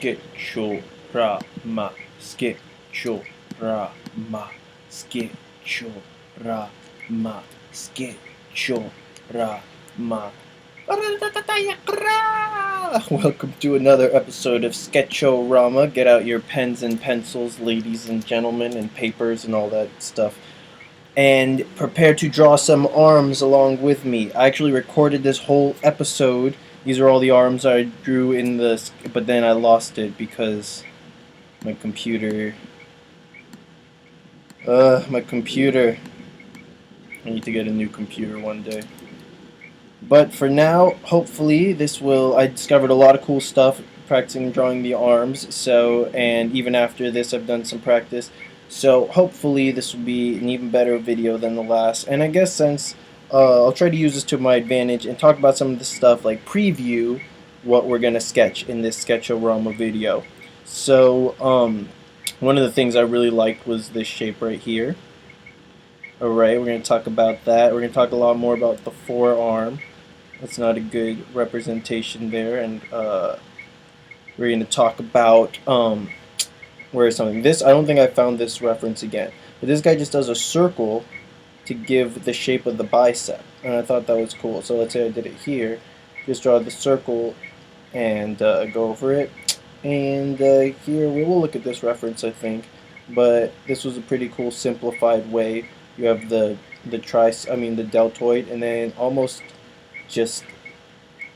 Sketch-O-Rama, Sketch-O-Rama, Sketch-O-Rama, Sketch-O-Rama. Welcome to another episode of Sketch-O-Rama. Get out your pens and pencils, ladies and gentlemen, and papers and all that stuff. And prepare to draw some arms along with me. I actually recorded this whole episode. These are all the arms I drew in this, but then I lost it because my computer. I need to get a new computer one day. But for now, hopefully I discovered a lot of cool stuff practicing drawing the arms, and even after this I've done some practice. So hopefully this will be an even better video than the last. And I guess since I'll try to use this to my advantage and talk about some of this stuff, like preview what we're going to sketch in this Sketch-O-Rama video. So one of the things I really liked was this shape right here. Alright, we're going to talk about that. We're going to talk a lot more about the forearm. That's not a good representation there. And we're going to talk about where is something. This, I don't think I found this reference again. But this guy just does a circle to give the shape of the bicep. And I thought that was cool. So let's say I did it here. Just draw the circle and go over it. And here, we will look at this reference, I think. But this was a pretty cool simplified way. You have the deltoid, and then almost just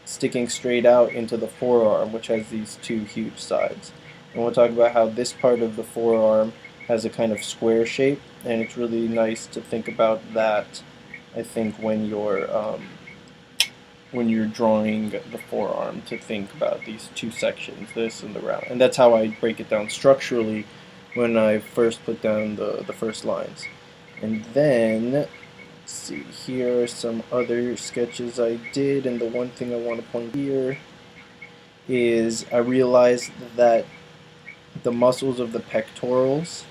sticking straight out into the forearm, which has these two huge sides. And we'll talk about how this part of the forearm has a kind of square shape, and it's really nice to think about that, I think, when you're drawing the forearm, to think about these two sections, this and the round. And that's how I break it down structurally when I first put down the first lines. And then, let's see, here are some other sketches I did, and the one thing I want to point here is I realized that the muscles of the pectorals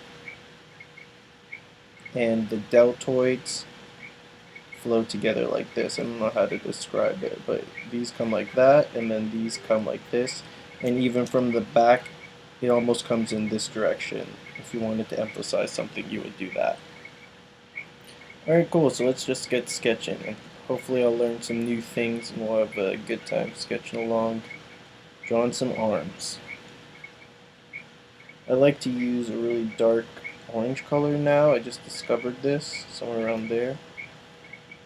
and the deltoids flow together like this. I don't know how to describe it, but these come like that, and then these come like this, and even from the back it almost comes in this direction. If you wanted to emphasize something, you would do that. Alright, cool, so let's just get sketching, and hopefully I'll learn some new things and we'll have a good time sketching along, drawing some arms. I like to use a really dark orange color now. I just discovered this, somewhere around there.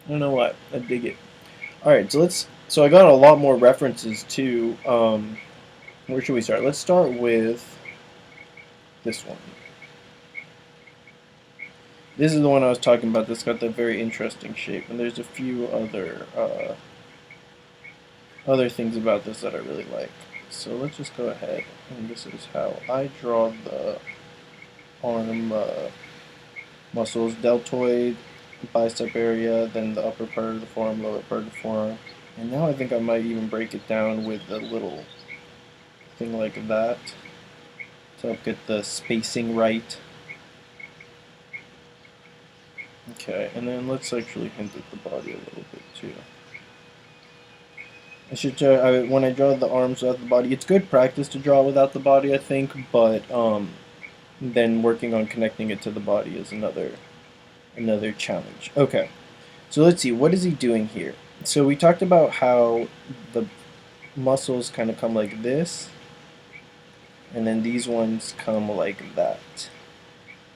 I don't know what, I dig it. Alright, so I got a lot more references too. Where should we start? Let's start with this one. This is the one I was talking about that's got that very interesting shape, and there's a few other things about this that I really like. So let's just go ahead, and this is how I draw the arm muscles: deltoid, bicep area, then the upper part of the forearm, lower part of the forearm. And now I think I might even break it down with a little thing like that to help get the spacing right. Okay, and then let's actually hint at the body a little bit too. When I draw the arms without the body, it's good practice to draw without the body, I think, but then working on connecting it to the body is another challenge. Okay, so let's see, what is he doing here? So we talked about how the muscles kind of come like this, and then these ones come like that.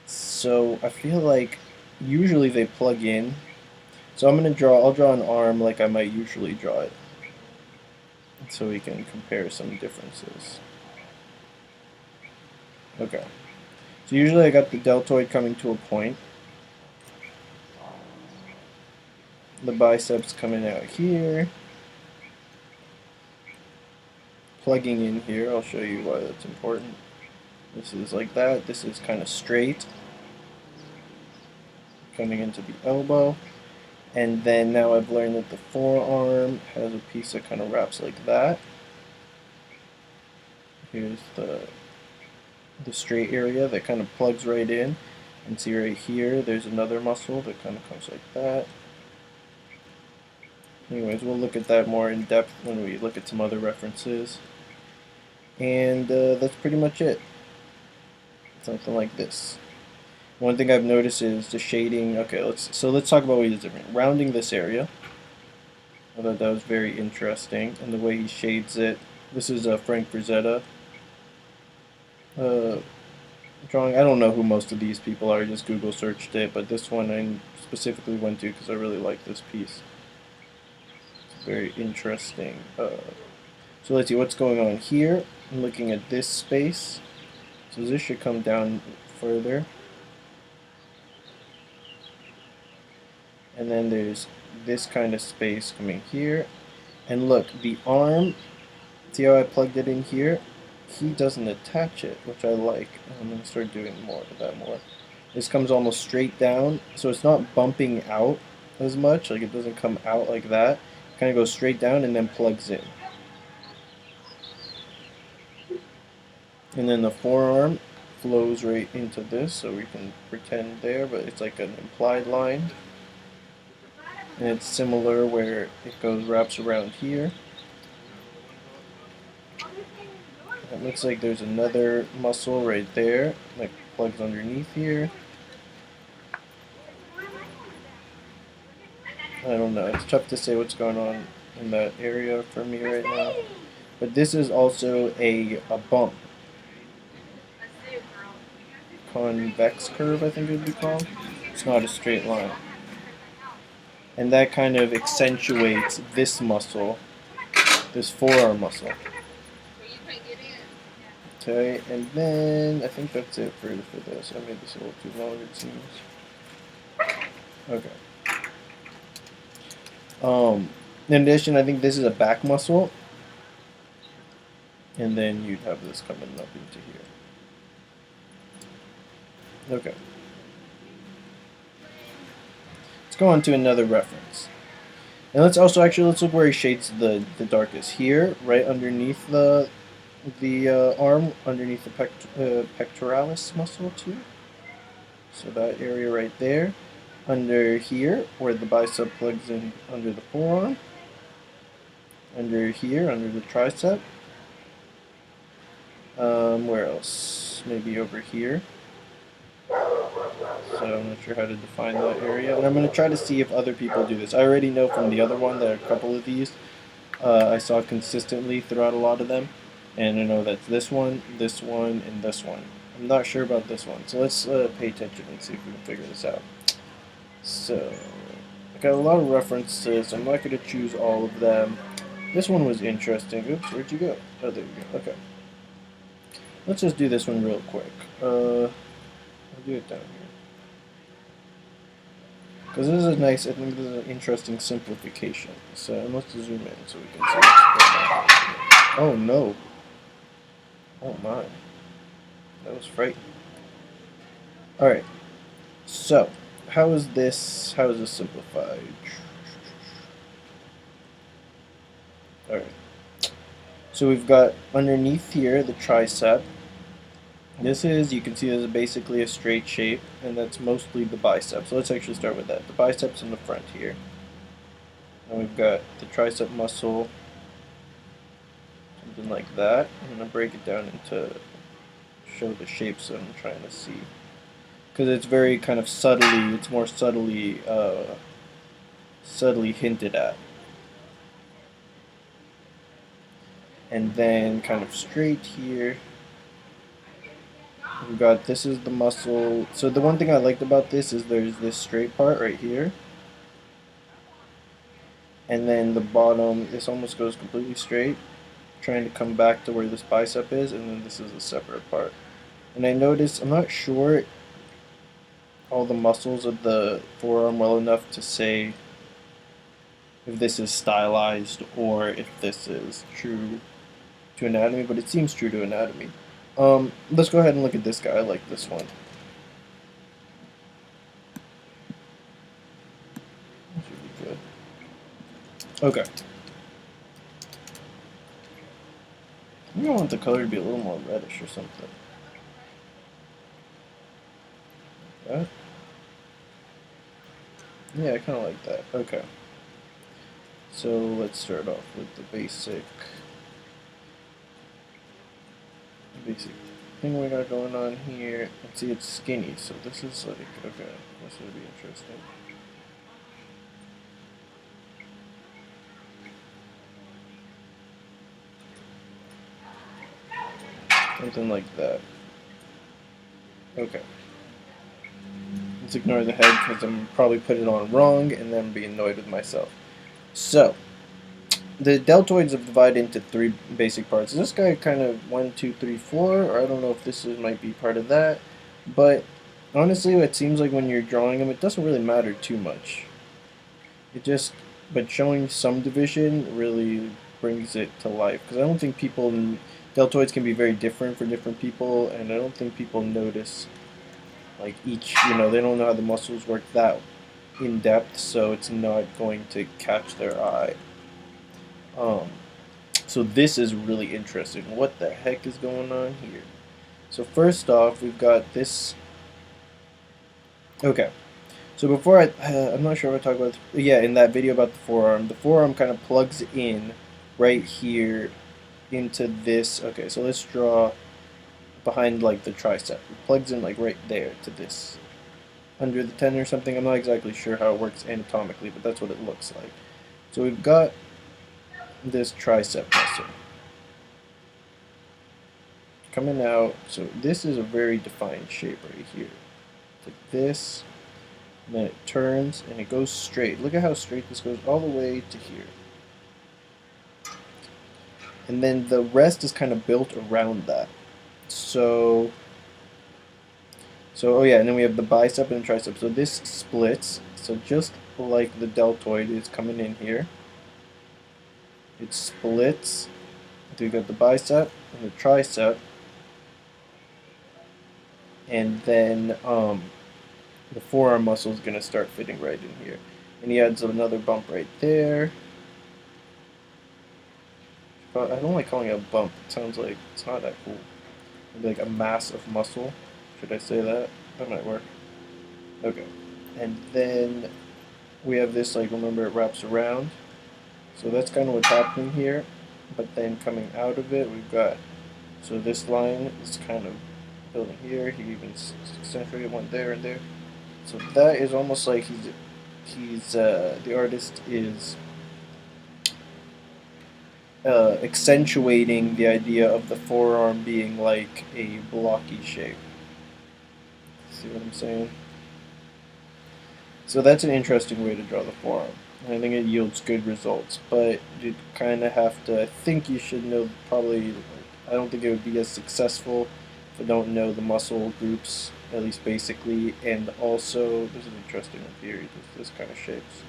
So I feel like usually they plug in. So I'll draw an arm like I might usually draw it, so we can compare some differences. Okay. So usually I got the deltoid coming to a point. The biceps coming out here. Plugging in here, I'll show you why that's important. This is like that, this is kind of straight, coming into the elbow, and then now I've learned that the forearm has a piece that kind of wraps like that. Here's the straight area that kind of plugs right in, and see right here there's another muscle that kind of comes like that. Anyways, we'll look at that more in depth when we look at some other references. And that's pretty much it. Something like this. One thing I've noticed is the shading. Okay, let's talk about what he's different. Rounding this area. I thought that was very interesting, and the way he shades it. This is Frank Frazetta uh, drawing. I don't know who most of these people are. I just Google searched it, but this one I specifically went to because I really like this piece. It's very interesting. So let's see what's going on here. I'm looking at this space. So this should come down further. And then there's this kind of space coming here. And look, the arm, see how I plugged it in here? He doesn't attach it, which I like. I'm going to start doing more of that more. This comes almost straight down, so it's not bumping out as much. Like it doesn't come out like that. It kind of goes straight down and then plugs in. And then the forearm flows right into this, so we can pretend there, but it's like an implied line. And it's similar where it wraps around here. It looks like there's another muscle right there that plugs underneath here. I don't know, it's tough to say what's going on in that area for me right now. But this is also a bump. Convex curve, I think it would be called. It's not a straight line. And that kind of accentuates this muscle, this forearm muscle. Okay, and then I think that's it for this. I made this a little too long, it seems. Okay. In addition, I think this is a back muscle. And then you'd have this coming up into here. Okay. Let's go on to another reference. And let's look where he shades the darkest. Here, right underneath the arm, underneath the pectoralis muscle too. So that area right there. Under here, where the bicep plugs in under the forearm. Under here, under the tricep. Where else? Maybe over here. So I'm not sure how to define that area. And I'm going to try to see if other people do this. I already know from the other one that a couple of these I saw consistently throughout a lot of them. And I know that's this one, and this one. I'm not sure about this one. So let's pay attention and see if we can figure this out. So, I got a lot of references. I'm not going to choose all of them. This one was interesting. Oops, where'd you go? Oh, there you go. Okay. Let's just do this one real quick. I'll do it down here. Because this is a nice, I think this is an interesting simplification. So let's zoom in so we can see what's going on. Oh no. Oh my. That was frightening. Alright. So, how is this simplified? Alright. So we've got underneath here the tricep. This is, you can see this is basically a straight shape, and that's mostly the bicep. So let's actually start with that. The biceps in the front here. And we've got the tricep muscle, something like that. I'm going to break it down into, show the shapes that I'm trying to see. Because it's very kind of subtly, it's more subtly hinted at. And then kind of straight here. We've got, this is the muscle. So the one thing I liked about this is there's this straight part right here. And then the bottom, this almost goes completely straight, trying to come back to where this bicep is, and then this is a separate part. And I noticed, I'm not sure all the muscles of the forearm well enough to say if this is stylized or if this is true to anatomy, but it seems true to anatomy. Let's go ahead and look at this guy. I like this one. That should be good. Okay. I think I want the color to be a little more reddish or something. That? Yeah, I kind of like that. Okay. So let's start off with the basic basic thing we got going on here. Let's see, it's skinny, so this is like, okay, this would be interesting. Something like that. Okay. Let's ignore the head because I'm probably put it on wrong and then be annoyed with myself. So, the deltoids have divided into three basic parts. This guy kind of 1, 2, 3, 4, or I don't know if this might be part of that, but honestly, it seems like when you're drawing them, it doesn't really matter too much. But showing some division really brings it to life because I don't think deltoids can be very different for different people, and I don't think people notice like each, they don't know how the muscles work that in depth, so it's not going to catch their eye. Um, so this is really interesting. What the heck is going on here? So first off, we've got this. Okay. So before I'm not sure what I talk about. Yeah, in that video about the forearm kind of plugs in right here into this. Okay, so let's draw behind like the tricep. It plugs in like right there to this. Under the tendon or something. I'm not exactly sure how it works anatomically, but that's what it looks like. So we've got this tricep muscle coming out. So this is a very defined shape right here. It's like this, and then it turns and it goes straight. Look at how straight this goes all the way to here. And then the rest is kind of built around that. So, oh yeah, and then we have the bicep and the tricep. So this splits. So just like the deltoid is coming in here, it splits. So we got the bicep and the tricep, and then the forearm muscle is gonna start fitting right in here. And he adds another bump right there. I don't like calling it a bump. It sounds like it's not that cool. Maybe like a mass of muscle. Should I say that? That might work. Okay. And then we have this, like, remember it wraps around. So that's kind of what's happening here. But then coming out of it, we've got, so this line is kind of building here. He even accentuated one there and there. So that is almost like the artist is accentuating the idea of the forearm being like a blocky shape. See what I'm saying? So that's an interesting way to draw the forearm. I think it yields good results, but you kind of have to. I think you should know probably. I don't think it would be as successful if you don't know the muscle groups, at least basically, and also there's an interesting one here. This kind of shapes.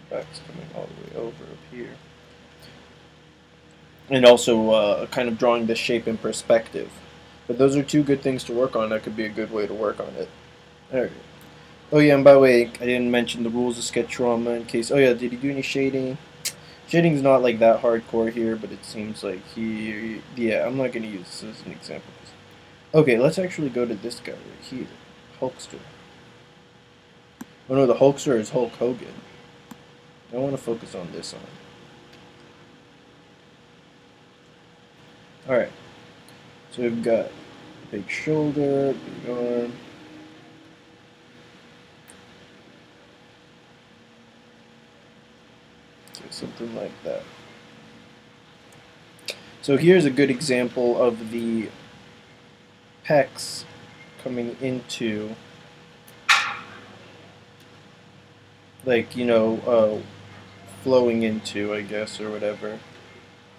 The back's coming all the way over up here, and also kind of drawing the shape in perspective. But those are two good things to work on. That could be a good way to work on it. Alright. Oh yeah, and by the way, I didn't mention the rules of Sketch-O-Rama in case. Oh yeah, did he do any shading? Shading's not like that hardcore here, but it seems like yeah, I'm not gonna use this as an example. Okay, let's actually go to this guy right here, Hulkster. Oh no, the Hulkster is Hulk Hogan. I want to focus on this arm. All right, so we've got big shoulder, big arm. Something like that. So here's a good example of the pecs coming into, like, flowing into, I guess, or whatever,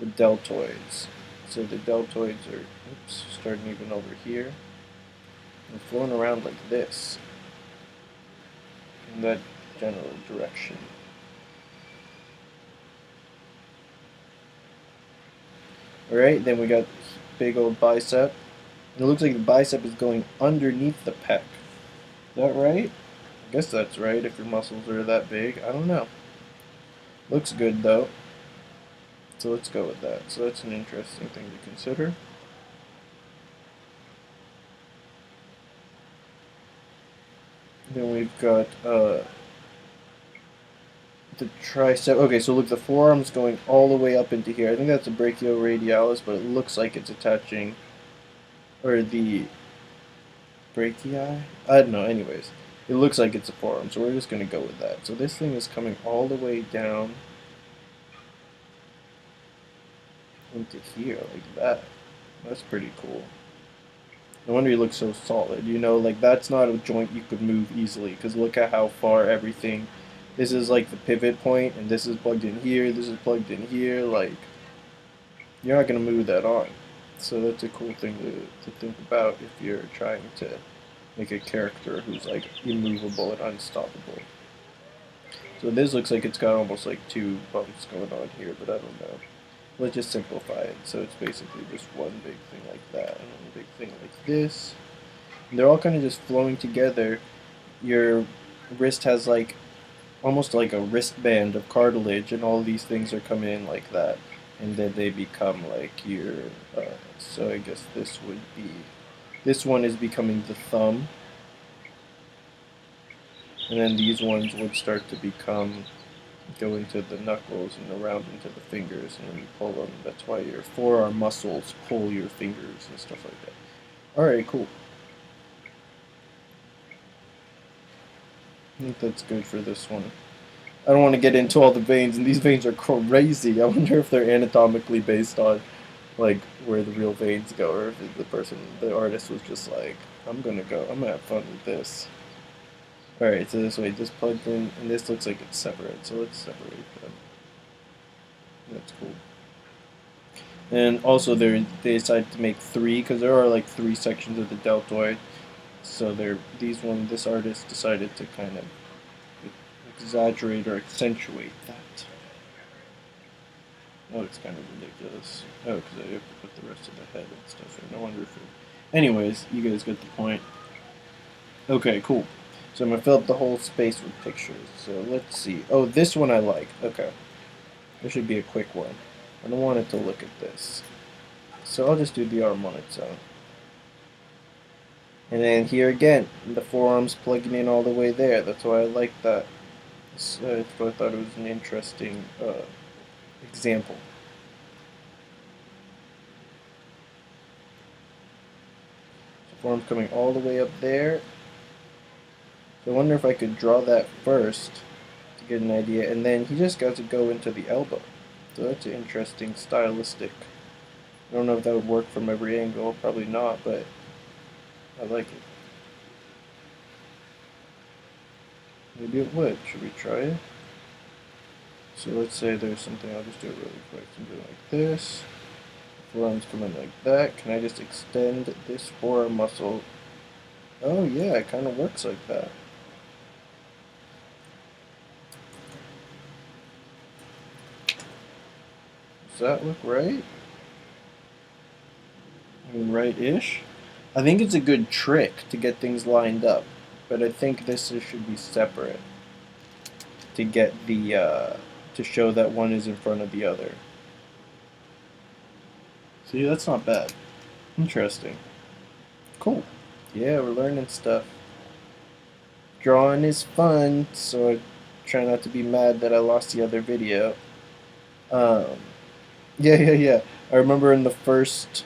the deltoids. So the deltoids are, starting even over here and flowing around like this in that general direction. Alright, then we got big old bicep. And it looks like the bicep is going underneath the pec. Is that right? I guess that's right if your muscles are that big. I don't know. Looks good though. So let's go with that. So that's an interesting thing to consider. Then we've got the tricep. Okay, so look, the forearm's going all the way up into here. I think that's a brachioradialis, but it looks like it's attaching, or the brachii? I don't know, anyways. It looks like it's a forearm, so we're just going to go with that. So this thing is coming all the way down into here, like that. That's pretty cool. No wonder he looks so solid. You know, like that's not a joint you could move easily, because look at how far everything. This is like the pivot point, and this is plugged in here, this is plugged in here. Like, you're not going to move that on. So that's a cool thing to think about if you're trying to make a character who's like immovable and unstoppable. So this looks like it's got almost like two bumps going on here, but I don't know. Let's just simplify it. So it's basically just one big thing like that, and one big thing like this. And they're all kind of just flowing together. Your wrist has like almost like a wristband of cartilage, and all these things are coming in like that, and then they become like your. So I guess this would be. This one is becoming the thumb, and then these ones would start to go into the knuckles and around into the fingers, and when you pull them, that's why your forearm muscles pull your fingers and stuff like that. Alright, cool. I think that's good for this one. I don't want to get into all the veins, and these veins are crazy. I wonder if they're anatomically based on like where the real veins go, or if the artist was just like, I'm gonna have fun with this. Alright, so this way, this plugged in, and this looks like it's separate, so let's separate them. That's cool. And also, they decided to make three, because there are like three sections of the deltoid. So this artist decided to kind of exaggerate or accentuate that. Oh, it's kind of ridiculous. Oh, because I have to put the rest of the head and stuff in. No wonder if it... Anyways, you guys get the point. Okay, cool. So I'm going to fill up the whole space with pictures. So let's see. Oh, this one I like. Okay. This should be a quick one. I don't want it to look at this. So I'll just do the arm on its own. And then here again, the forearm's plugging in all the way there. That's why I like that. So I thought it was an interesting example. So forearm's coming all the way up there. So I wonder if I could draw that first to get an idea, and then he just got to go into the elbow. So that's an interesting stylistic. I don't know if that would work from every angle, probably not, but I like it. Maybe it would. Should we try it? So let's say there's something, I'll just do it really quick. I'm doing like this. Forearm's coming like that. Can I just extend this forearm muscle? Oh yeah, it kind of works like that. Does that look right? I mean, right-ish? I think it's a good trick to get things lined up, but I think this should be separate to get the, to show that one is in front of the other. See, that's not bad. Interesting. Cool. Yeah, we're learning stuff. Drawing is fun, so I try not to be mad that I lost the other video. Um, yeah. I remember in the first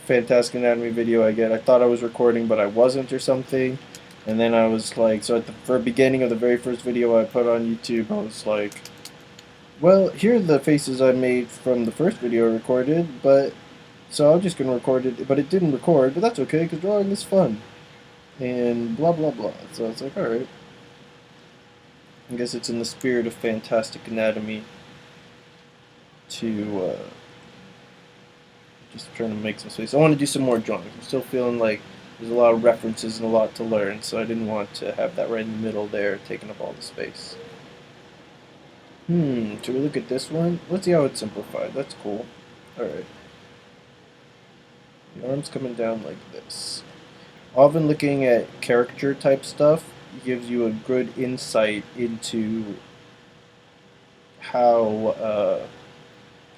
Fantastic Anatomy video I thought I was recording, but I wasn't or something. And then I was like, so at the beginning of the very first video I put on YouTube, I was like, well, here are the faces I made from the first video I recorded, but, so I'm just going to record it, but it didn't record, but that's okay, because drawing is fun. And blah, blah, blah. So it's like, alright. I guess it's in the spirit of Fantastic Anatomy to, just trying to make some space. I want to do some more drawings. I'm still feeling like there's a lot of references and a lot to learn, so I didn't want to have that right in the middle there, taking up all the space. Should we look at this one? Let's see how it's simplified. That's cool. Alright. The arm's coming down like this. Often looking at caricature type stuff gives you a good insight into how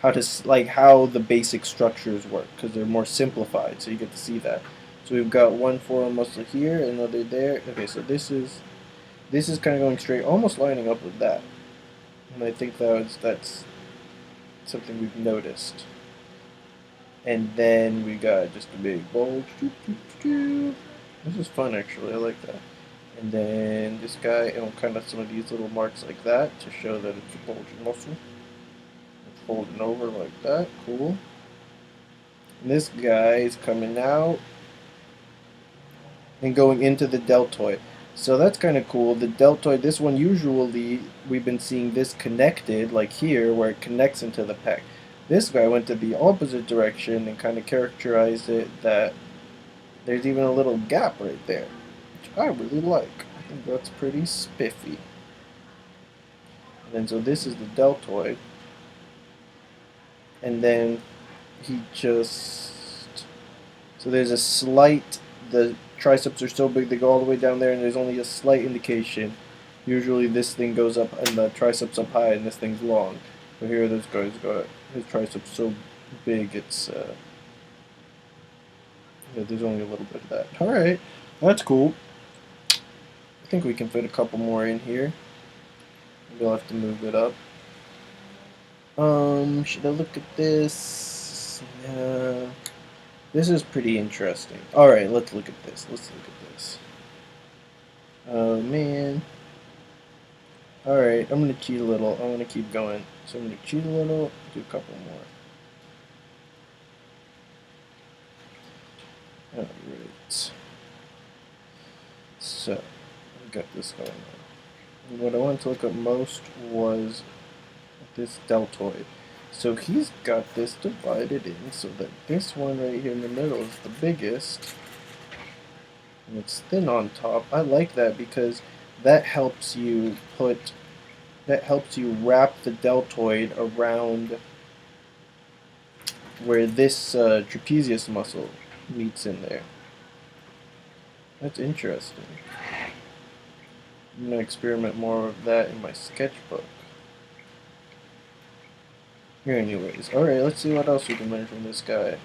how the basic structures work, because they're more simplified, so you get to see that. So we've got one forearm muscle here, another there. Okay, so this is kind of going straight, almost lining up with that. And I think that's something we've noticed. And then we got just a big bulge. This is fun, actually. I like that. And then this guy, and kind of some of these little marks like that to show that it's a bulging muscle. It's folding over like that. Cool. And this guy is coming out and going into the deltoid. So that's kind of cool. The deltoid, this one usually, we've been seeing this connected, like here, where it connects into the pec. This guy went to the opposite direction and kind of characterized it that there's even a little gap right there, which I really like. I think that's pretty spiffy. And then so this is the deltoid. And then he just, so there's a slight, the triceps are so big they go all the way down there, and there's only a slight indication. Usually this thing goes up and the triceps up high and this thing's long. But here this guy's got his triceps so big it's yeah, there's only a little bit of that. Alright, that's cool. I think we can fit a couple more in here. Maybe I'll have to move it up. Should I look at this? This is pretty interesting. Alright, let's look at this. Oh man. Alright, I'm gonna cheat a little. I'm gonna keep going. So I'm gonna cheat a little, do a couple more. Alright. So, I got this going on. And what I wanted to look at most was this deltoid. So he's got this divided in so that this one right here in the middle is the biggest. And it's thin on top. I like that because that helps you wrap the deltoid around where this trapezius muscle meets in there. That's interesting. I'm going to experiment more of that in my sketchbook. Anyways, alright, let's see what else we can learn from this guy.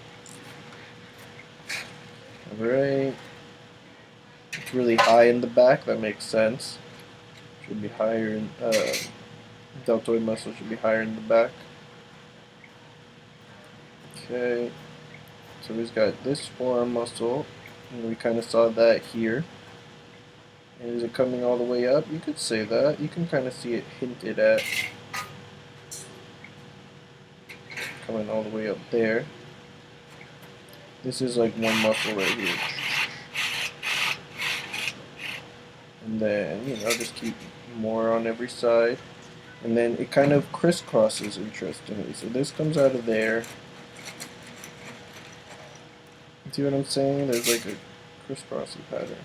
Alright. It's really high in the back, that makes sense. Should be higher in, deltoid muscle should be higher in the back. Okay. So he's got this forearm muscle, and we kind of saw that here. And is it coming all the way up? You could say that. You can kind of see it hinted at. Coming all the way up there. This is like one muscle right here. And then, you know, just keep more on every side. And then it kind of crisscrosses, interestingly. So this comes out of there. See what I'm saying? There's like a crisscrossy pattern.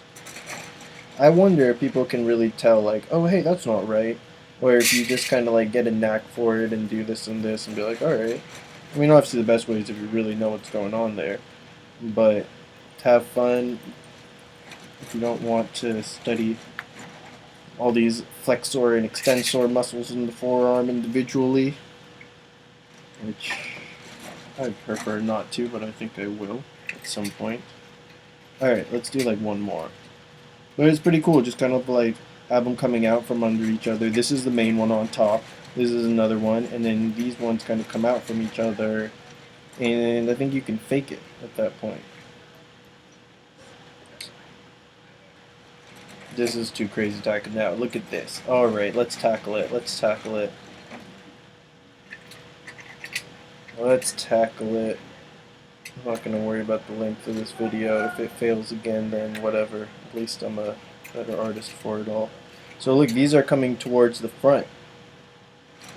I wonder if people can really tell, like, oh, hey, that's not right. Or if you just kind of like get a knack for it and do this and this and be like, alright. I mean, obviously the best way is if you really know what's going on there. But to have fun, if you don't want to study all these flexor and extensor muscles in the forearm individually, which I prefer not to, but I think I will at some point. Alright, let's do like one more. But it's pretty cool, just kind of like have them coming out from under each other. This is the main one on top. This is another one, and then these ones kind of come out from each other, and I think you can fake it at that point. This is too crazy to tackle now. Look at this. Alright, let's tackle it. Let's tackle it. Let's tackle it. I'm not going to worry about the length of this video. If it fails again, then whatever. At least I'm a better artist for it all. So look, these are coming towards the front.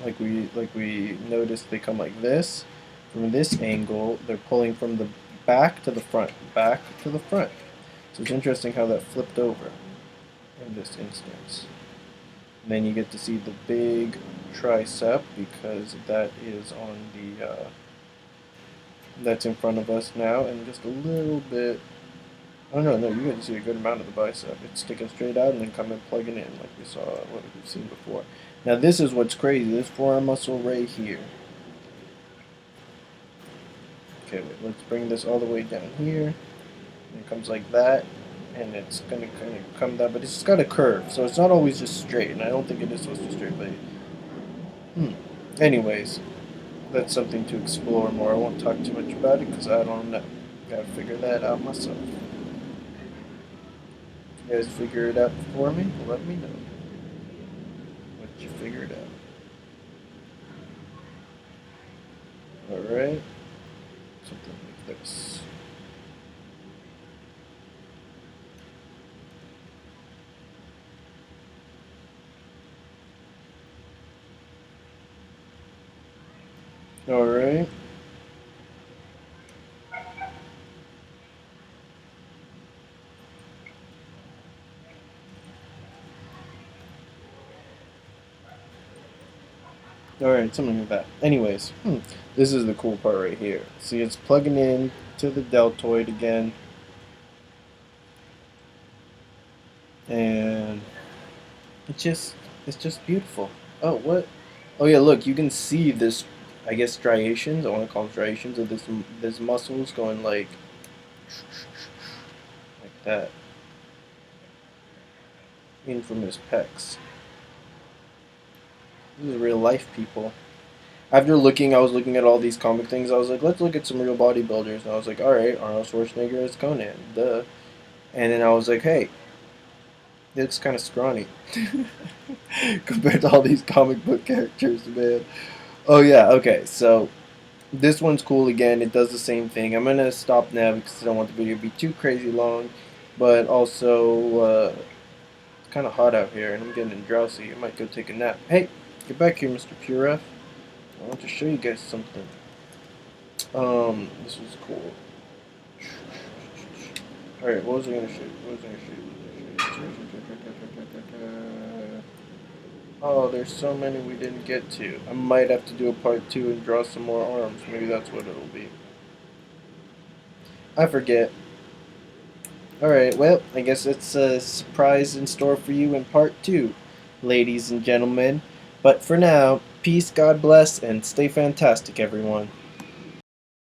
Like we noticed, they come like this. From this angle, they're pulling from the back to the front. Back to the front. So it's interesting how that flipped over in this instance. And then you get to see the big tricep because that is on the that's in front of us now, and just a little bit. Oh no, you get to see a good amount of the bicep. It's sticking straight out and then coming plugging in like we saw what we've seen before. Now this is what's crazy. This forearm muscle right here. Okay, wait, let's bring this all the way down here. And it comes like that, and it's gonna kind of come down, but it's got a curve, so it's not always just straight. And I don't think it is supposed to be straight, but Anyways, that's something to explore more. I won't talk too much about it because I don't know. Gotta figure that out myself. You guys figure it out for me? Let me know what you figured out. Alright. Something like this. Alright. Alright, something like that. Anyways, this is the cool part right here. See, it's plugging in to the deltoid again. And it's just beautiful. Oh, what? Oh yeah, look, you can see this, I guess striations, I want to call them striations of this muscles going like that. In from his pecs. This is real life, people. After I was looking at all these comic things. I was like, let's look at some real bodybuilders. And I was like, all right, Arnold Schwarzenegger is Conan, duh. And then I was like, hey, he looks kind of scrawny compared to all these comic book characters, man. Oh yeah, okay. So this one's cool again. It does the same thing. I'm gonna stop now because I don't want the video to be too crazy long. But also, it's kind of hot out here, and I'm getting drowsy. I might go take a nap. Hey, get back here, Mr. Puref. I want to show you guys something. This was cool. Alright, what was I gonna shoot? Oh, there's so many we didn't get to. I might have to do a part 2 and draw some more arms. Maybe that's what it'll be. I forget. Alright, well, I guess it's a surprise in store for you in part 2, ladies and gentlemen. But for now, peace, God bless, and stay fantastic, everyone.